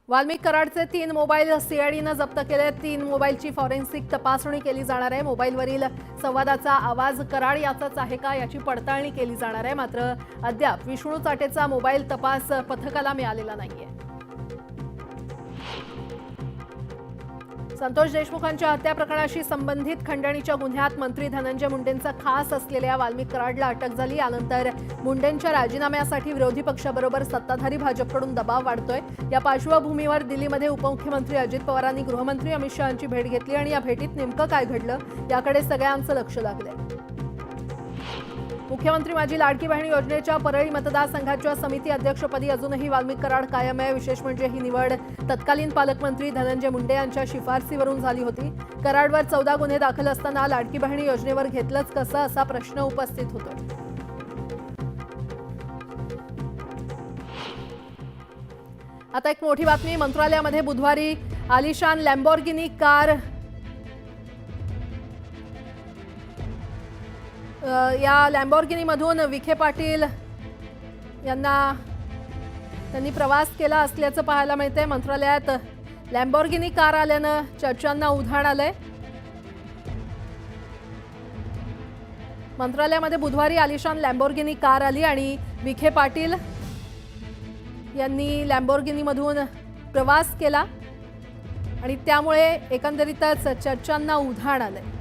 Valmik कराडचे 3 mobile सीआयडीने जप्त केले। 3 मोबाईलची फॉरेन्सिक तपासणी केली जाणार आहे। मोबाईलवरील संवादाचा आवाज कराड याचाच आहे का याची पडताळणी केली जाणार आहे। मात्र अद्याप विष्णू चाटेचा मोबाईल तपास पथकाला मिळालेला नाहीये। संतोष देशमुखांच्या हत्या प्रकरणाशी संबंधित खंडणीच्या गुन्ह्यात मंत्री धनंजय मुंडेंचा खास असलेल्या वाल्मिक कराडला अटक झाली। यानंतर मुंडेंच्या राजीनाम्यासाठी विरोधी पक्षाबरोबर सत्ताधारी भाजपकडून दबाव वाढतोय। या पार्श्वभूमीवर दिल्लीमध्ये उपमुख्यमंत्री अजित पवारांनी गृहमंत्री अमित शहांची भेट घेतली आणि या भेटीत नेमकं काय घडलं याकडे सगळ्यांचं लक्ष लागलंय। मुख्यमंत्री माझी लाडकी बहीण योजनेच्या परळी मतदारसंघाच्या समिती अध्यक्षपदी अजूनही वाल्मिक कराड कायम आहे। विशेष म्हणजे ही निवड तत्कालीन पालकमंत्री धनंजय मुंडे यांच्या शिफारसीवरून झाली होती। कराडवर 14 गुन्हे दाखल असताना लाडकी बहीण योजनेवर घेतलंच कसं असा प्रश्न उपस्थित होतो। आता एक मोठी बातमी। मंत्रालयामध्ये बुधवारी आलिशान लॅम्बोर्गिनी कार या लॅम्बोर्गिनीमधून विखे पाटील यांना त्यांनी प्रवास केला असल्याचं पाहायला मिळतंय। मंत्रालयात लॅम्बोर्गिनी कार आल्यानं चर्चांना उधाण आलंय। मंत्रालयामध्ये बुधवारी आलिशान लॅम्बोर्गिनी कार आली आणि विखे पाटील यांनी लॅम्बोर्गिनीमधून प्रवास केला आणि त्यामुळे एकंदरीतच चर्चांना उधाण आलंय।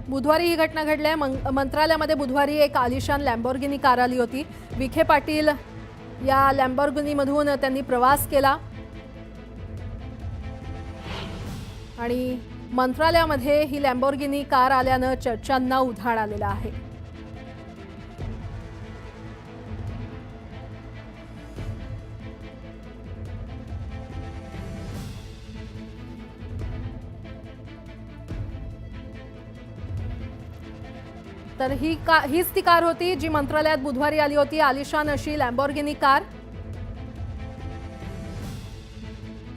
बुधवारी ही घटना घडली आहे। मंत्रालयामध्ये बुधवारी एक आलिशान लॅम्बोर्गिनी कार आली होती। विखे पाटील या लॅम्बोर्गिनीमधून त्यांनी प्रवास केला आणि मंत्रालयामध्ये ही लॅम्बोर्गिनी कार आल्यानं चर्चांना उधाण आलेलं आहे। तर हीच ती कार होती जी मंत्रालयात बुधवारी आली होती, आलिशान अशी लॅम्बोर्गिनी कार।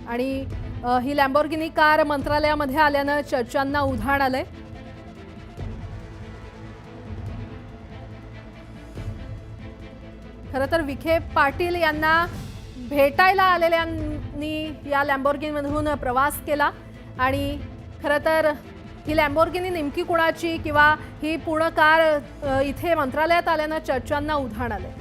आणि ही लॅम्बोर्गिनी कार मंत्रालयामध्ये आल्यानं चर्चांना उधाण आलंय। खरं तर विखे पाटील यांना भेटायला आलेल्यांनी या लॅम्बोर्गिनीमधून प्रवास केला आणि खरं तर ही लॅम्बोर्गिनी नेमकी कुणाची किंवा ही पूर्ण कार इथे मंत्रालयात आल्यानं चर्चांना उधाण आलंय।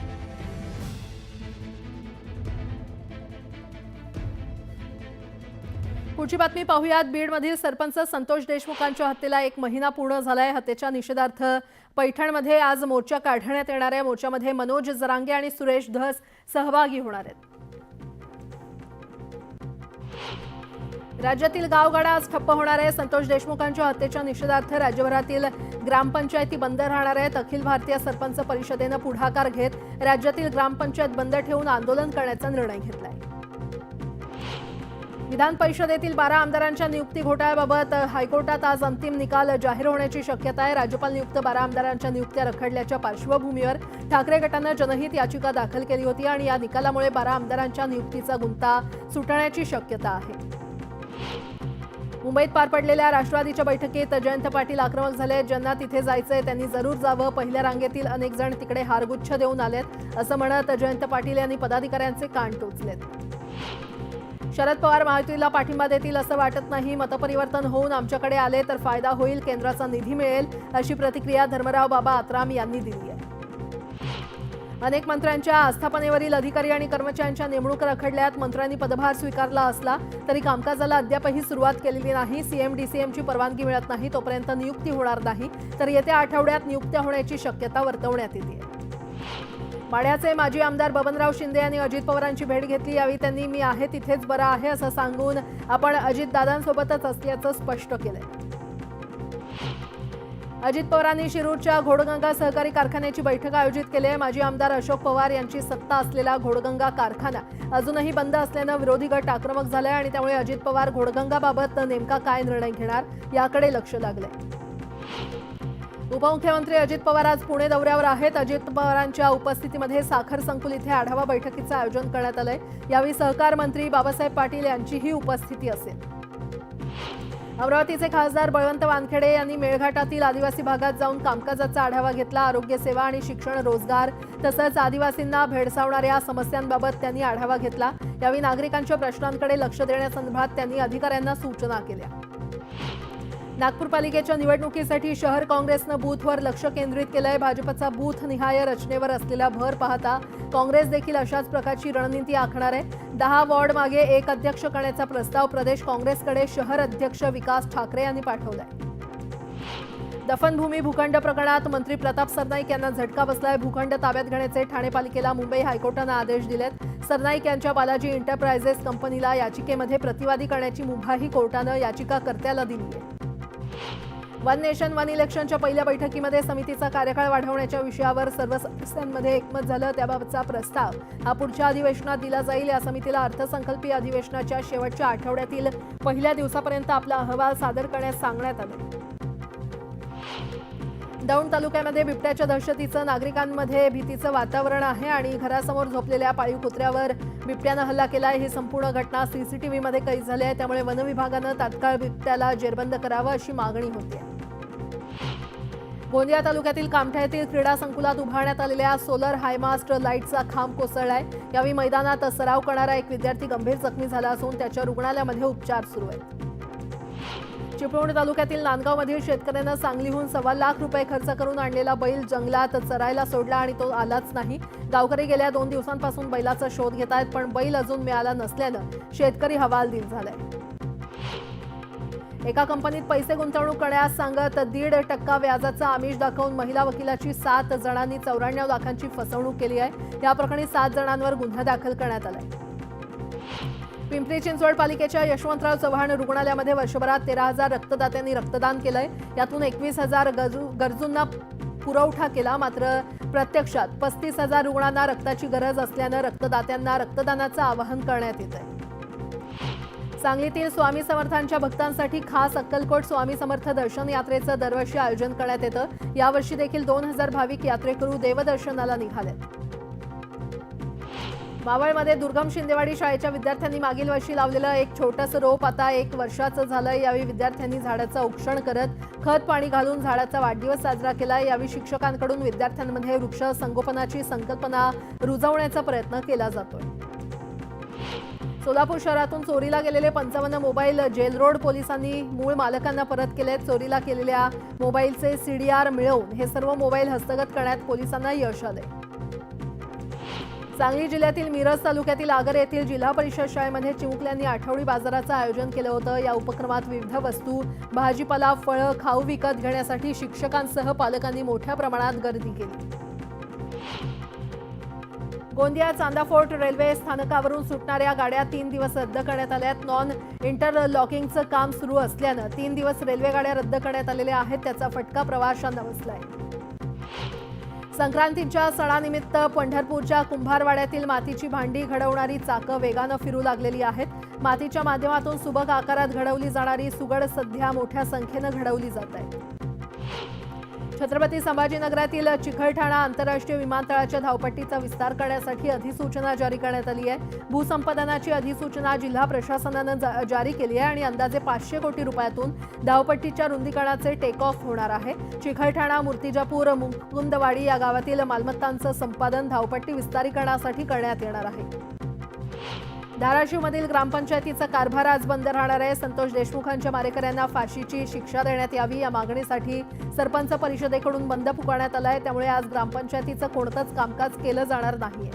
पुढची बातमी पाहूयात। बीडमधील सरपंच संतोष देशमुखांच्या हत्येला 1 महिना पूर्ण झालाय। हत्येच्या निषेधार्थ पैठणमध्ये आज मोर्चा काढण्यात येणार आहे। मोर्चामध्ये मनोज जरांगे आणि सुरेश धस सहभागी होणार आहेत। राज्यातील गावगाडा आज ठप्प होणार आहे। संतोष देशमुखांच्या हत्येच्या निषेधार्थ राज्यभरातील ग्रामपंचायती बंद राहणार आहेत। अखिल भारतीय सरपंच परिषदेनं पुढाकार घेत राज्यातील ग्रामपंचायत बंद ठेवून आंदोलन करण्याचा निर्णय घेतलाय। विधान परिषदेतील 12 आमदारांच्या नियुक्ती घोटाळ्याबाबत हायकोर्टात आज अंतिम निकाल जाहीर होण्याची शक्यता आहे। राज्यपाल नियुक्त 12 आमदारांच्या नियुक्त्या रखडल्याच्या पार्श्वभूमीवर ठाकरे गटानं जनहित याचिका दाखल केली होती आणि या निकालामुळे 12 आमदारांच्या नियुक्तीचा गुंता सुटण्याची शक्यता आहे। मुंबईत पार पडलेल्या राष्ट्रवादीच्या बैठकीत जयंत पाटील आक्रमक झाले। ज्यांना तिथे जायचंय त्यांनी जरूर जावं। पहिल्या रांगेतील अनेक जण तिकडे हारगुच्छ देऊन आलेत असं म्हणत जयंत पाटील यांनी पदाधिकाऱ्यांचे कान टोचलेत। शरद पवार महायुतीला पाठिंबा देतील असं वाटत नाही। मतपरिवर्तन होऊन आमच्याकडे आले तर फायदा होईल, केंद्राचा निधी मिळेल अशी प्रतिक्रिया धर्मराव बाबा आत्राम यांनी दिली आहे। अनेक मंत्र्यांच्या आस्थापनेवरील अधिकारी आणि कर्मचाऱ्यांच्या नेमणुका रखडल्यात। मंत्र्यांनी पदभार स्वीकारला असला तरी कामकाजाला अद्यापही सुरुवात केलेली नाही। सीएम-डीसीएमची परवानगी मिळत नाही तोपर्यंत नियुक्ती होणार नाही, तर येत्या आठवड्यात नियुक्त्या होण्याची शक्यता वर्तवण्यात येते। माढ्याचे माजी आमदार बबनराव शिंदे यांनी अजित पवारांची भेट घेतली। यावेळी त्यांनी मी आहे तिथेच बरा आहे असं सांगून आपण अजितदादांसोबतच असल्याचं स्पष्ट केलंय। अजित पवारांनी शिरूरच्या घोडगंगा सहकारी कारखान्याची बैठक आयोजित केली आहे। माजी आमदार अशोक पवार यांची सत्ता असलेला घोडगंगा कारखाना अजूनही बंद असल्यानं विरोधी गट आक्रमक झालाय आणि त्यामुळे अजित पवार घोडगंगाबाबत नेमका काय निर्णय घेणार याकडे लक्ष लागलंय। उपमुख्यमंत्री अजित पवार आज पुणे दौऱ्यावर आहेत। अजित पवारांच्या उपस्थितीमध्ये साखर संकुल इथे आढावा बैठकीचं आयोजन करण्यात आलंय। यावेळी सहकार मंत्री बाबासाहेब पाटील यांचीही उपस्थिती असेल। अमरावतीचे खासदार बळवंत वानखेडे यांनी मेळघाटातील आदिवासी भागात जाऊन कामकाजाचा आढावा घेतला। आरोग्य सेवा आणि शिक्षण, रोजगार तसंच आदिवासींना भेडसावणाऱ्या समस्यांबाबत त्यांनी आढावा घेतला। यावेळी नागरिकांच्या प्रश्नांकडे लक्ष देण्यासंदर्भात त्यांनी अधिकाऱ्यांना सूचना केल्या। नागपूर पालिकेच्या निवडणुकीसाठी शहर काँग्रेसनं बूथवर लक्ष केंद्रित केलंय। भाजपचा बूथ निहाय रचनेवर असलेला भर पाहता काँग्रेस देखील अशाच प्रकारची रणनीती आखणार आहे। 10 वॉर्ड मागे एक अध्यक्ष करण्याचा प्रस्ताव प्रदेश काँग्रेसकडे शहर अध्यक्ष विकास ठाकरे यांनी पाठवलाय। दफनभूमी भूखंड प्रकरणात मंत्री प्रताप सरनाईक यांना झटका बसलाय। भूखंड ताब्यात घेण्याचे ठाणे पालिकेला मुंबई हायकोर्टानं आदेश दिलेत। सरनाईक यांच्या बालाजी एंटरप्राइजेस कंपनीला याचिकेमध्ये प्रतिवादी करण्याची मुभाही कोर्टानं याचिकाकर्त्याला दिली आहे। वन नेशन वन इलेक्शनच्या पहिल्या बैठकीमध्ये समितीचा कार्यकाळ वाढवण्याच्या विषयावर सर्व सदस्यांमध्ये एकमत झालं। त्याबाबतचा प्रस्ताव हा पुढच्या अधिवेशनात दिला जाईल। या समितीला अर्थसंकल्पीय अधिवेशनाच्या शेवटच्या आठवड्यातील पहिल्या दिवसापर्यंत आपला अहवाल सादर करण्यास सांगण्यात आलं। दौंड तालुक्यामध्ये बिबट्याच्या दहशतीचं नागरिकांमध्ये भीतीचं वातावरण आहे आणि घरासमोर झोपलेल्या पाळीव कुत्र्यावर बिबट्यानं हल्ला केलाय। ही संपूर्ण घटना सीसीटीव्हीमध्ये कैद झाली आहे। त्यामुळे वन विभागानं तात्काळ बिबट्याला जेरबंद करावं अशी मागणी होती। गोंदिया तालुक्यातील कामठा येथील क्रीडा संकुलात उभारण्यात आलेल्या सोलर हायमास्ट लाईटचा खांब कोसळलाय। यावेळी मैदानात सराव करणारा एक विद्यार्थी गंभीर जखमी झाला असून त्याच्या रुग्णालयामध्ये उपचार सुरू आहेत। चिपळूण तालुक्यातील नांदगावमधील शेतकऱ्यानं सांगलीहून 1.25 लाख रुपये खर्च करून आणलेला बैल जंगलात चरायला सोडला आणि तो आलाच नाही। गावकरी गेल्या 2 दिवसांपासून बैलाचा शोध घेत आहेत, पण बैल अजून मिळाला नसल्यानं शेतकरी हवालदिल झालाय। एका कंपनीत पैसे गुंतवणूक करण्यास सांगत 1.5% व्याजाचा आमिष दाखवून महिला वकिलाची 7 जणांनी 94 लाखांची फसवणूक केली आहे। या प्रकरणी 7 जणांवर गुन्हा दाखल करण्यात आलाय। पिंपरी चिंचवड पालिकेच्या यशवंतराव चव्हाण रुग्णालयामध्ये वर्षभरात 13,000 रक्तदात्यांनी रक्तदान केलंय। यातून 21,000 गरजूंना पुरवठा केला। मात्र प्रत्यक्षात 35,000 रुग्णांना रक्ताची गरज असल्यानं रक्तदात्यांना रक्तदानाचं आवाहन करण्यात येत आहे। सांगलीतील स्वामी समर्थांच्या भक्तांसाठी खास अक्कलकोट स्वामी समर्थ दर्शन यात्रेचं दरवर्षी आयोजन करण्यात येतं। यावर्षी देखील 2,000 भाविक यात्रेकरू देवदर्शनाला निघालेत। मावळमध्ये दुर्गम शिंदेवाडी शाळेच्या विद्यार्थ्यांनी मागील वर्षी लावलेलं एक छोटंसं रोप आता 1 वर्षाचं झालंय। यावेळी विद्यार्थ्यांनी झाडाचं औक्षण करत खत पाणी घालून झाडाचा वाढदिवस साजरा केलाय। यावेळी शिक्षकांकडून विद्यार्थ्यांमध्ये वृक्ष संगोपनाची संकल्पना रुजवण्याचा प्रयत्न केला जातोय। सोलापूर शहरातून चोरीला गेलेले 55 मोबाईल जेल रोड पोलिसांनी मूळ मालकांना परत केलेत। चोरीला केलेल्या मोबाईलचे CDR मिळवून हे सर्व मोबाईल हस्तगत करण्यात पोलिसांना यश आले। सांगली जिल्ह्यातील मिरज तालुक्यातील आगर येथील जिल्हा परिषद शाळेमध्ये चिमुकल्यांनी आठवडी बाजाराचं आयोजन केलं होतं। या उपक्रमात विविध वस्तू, भाजीपाला, फळं, खाऊ विकत घेण्यासाठी शिक्षकांसह पालकांनी मोठ्या प्रमाणात गर्दी केली। गोंदिया चांदा फोर्ट रेल्वे स्थानकावरून सुटणाऱ्या गाड्या 3 दिवस रद्द करण्यात आल्या आहेत। नॉन इंटरलॉकिंगचं काम सुरू असल्यानं 3 दिवस रेल्वे गाड्या रद्द करण्यात आलेल्या आहेत। त्याचा फटका प्रवाशांना बसलाय। संक्रांतीच्या सणानिमित्त पंढरपूरच्या कुंभारवाड्यातील मातीची भांडी घडवणारी चाकं वेगानं फिरू लागलेली आहेत। मातीच्या माध्यमातून सुबक आकारात घडवली जाणारी सुगड सध्या मोठ्या संख्येनं घडवली जात आहे। छत्रपती संभाजीनगरातील चिकलठाणा आंतरराष्ट्रीय विमानतळाच्या धावपट्टीचा विस्तार करण्यासाठी अधिसूचना जारी करण्यात आली आहे। भूसंपादनाची अधिसूचना जिल्हा प्रशासनानं जारी केली आहे आणि अंदाजे 500 कोटी रुपयातून धावपट्टीच्या रुंदीकरणाचे टेक ऑफ होणार आहे। चिकलठाणा, मूर्तिजापूर, मुकुंदवाडी या गावातील मालमत्तांचं संपादन धावपट्टी विस्तारीकरणासाठी करण्यात येणार आहे। धाराशिवमधील ग्रामपंचायतीचा कारभार आज बंद राहणार आहे। संतोष देशमुखांच्या मारेकऱ्यांना फाशीची शिक्षा देण्यात यावी या मागणीसाठी सरपंच परिषदेकडून बंद पुकारण्यात आला आहे। त्यामुळे आज ग्रामपंचायतीचं कोणतंच कामकाज केलं जाणार नाहीये।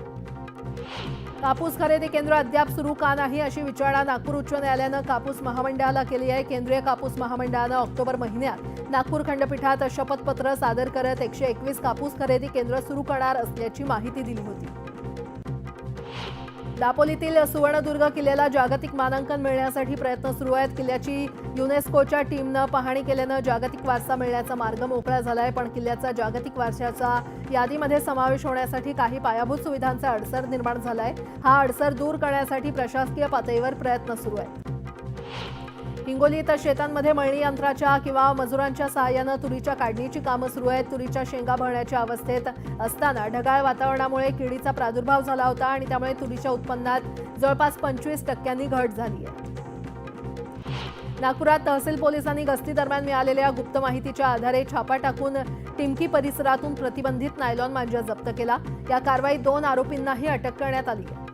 कापूस खरेदी केंद्र अद्याप सुरू का नाही अशी विचारणा नागपूर उच्च न्यायालयानं कापूस महामंडळाला केली आहे। केंद्रीय कापूस महामंडळानं ऑक्टोबर महिन्यात नागपूर खंडपीठात शपथपत्र सादर करत 121 कापूस खरेदी केंद्र सुरू करणार असल्याची माहिती दिली होती। दापोलीतील सुवर्णदुर्ग किल्ल्याला जागतिक मानांकन मिळण्यासाठी प्रयत्न सुरू आहेत। किल्ल्याची युनेस्कोच्या टीमनं पाहणी केल्यानं जागतिक वारसा मिळण्याचा मार्ग मोकळा झालाय। पण किल्ल्याचा जागतिक वारशाच्या यादीमध्ये समावेश होण्यासाठी काही पायाभूत सुविधांचा अडसर निर्माण झालाय। हा अडसर दूर करण्यासाठी प्रशासकीय पातळीवर प्रयत्न सुरू आहेत। हिंगोलीत शेतांमध्ये मळणी यंत्राच्या किंवा मजुरांच्या सहाय्यानं तुरीच्या काढणीची कामं सुरू आहेत। तुरीच्या शेंगा भरण्याच्या अवस्थेत असताना ढगाळ वातावरणामुळे किडीचा प्रादुर्भाव झाला होता आणि त्यामुळे तुरीच्या उत्पन्नात जवळपास 25% घट झाली आहे। नागपुरात तहसील पोलिसांनी गस्ती दरम्यान मिळालेल्या गुप्त माहितीच्या आधारे छापा टाकून टिमकी परिसरातून प्रतिबंधित नायलॉन मांजा जप्त केला। या कारवाईत 2 आरोपींनाही अटक करण्यात आली आहे।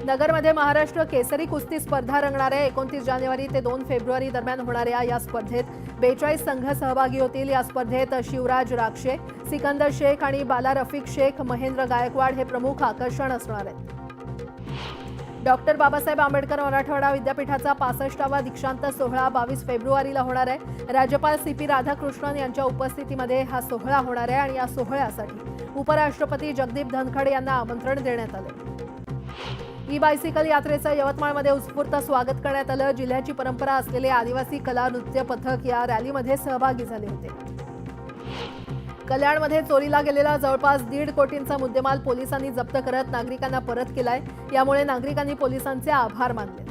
नगरमध्ये महाराष्ट्र केसरी कुस्ती स्पर्धा रंगणार आहे। 29 जानेवारी ते 2 फेब्रुवारी दरम्यान होणाऱ्या या स्पर्धेत 42 संघ सहभागी होतील। या स्पर्धेत शिवराज राक्षे, सिकंदर शेख आणि बाला रफिक शेख, महेंद्र गायकवाड हे प्रमुख आकर्षण असणार आहेत। डॉक्टर बाबासाहेब आंबेडकर मराठवाडा विद्यापीठाचा 65वा दीक्षांत सोहळा 22 फेब्रुवारीला होणार आहे। राज्यपाल CP राधाकृष्णन यांच्या उपस्थितीमध्ये हा सोहळा होणार आहे आणि या सोहळ्यासाठी उपराष्ट्रपती जगदीप धनखड यांना आमंत्रण देण्यात आले। ई-बायसिकल यात्रेचं यवतमाळमध्ये उत्स्फूर्त स्वागत करण्यात आलं। जिल्ह्याची परंपरा असलेले आदिवासी कला नृत्य पथक या रॅलीमध्ये सहभागी झाले होते। कल्याणमध्ये चोरीला गेलेला जवळपास 1.5 कोटींचा मुद्देमाल पोलिसांनी जप्त करत नागरिकांना परत केलाय। यामुळे नागरिकांनी पोलिसांचे आभार मानले।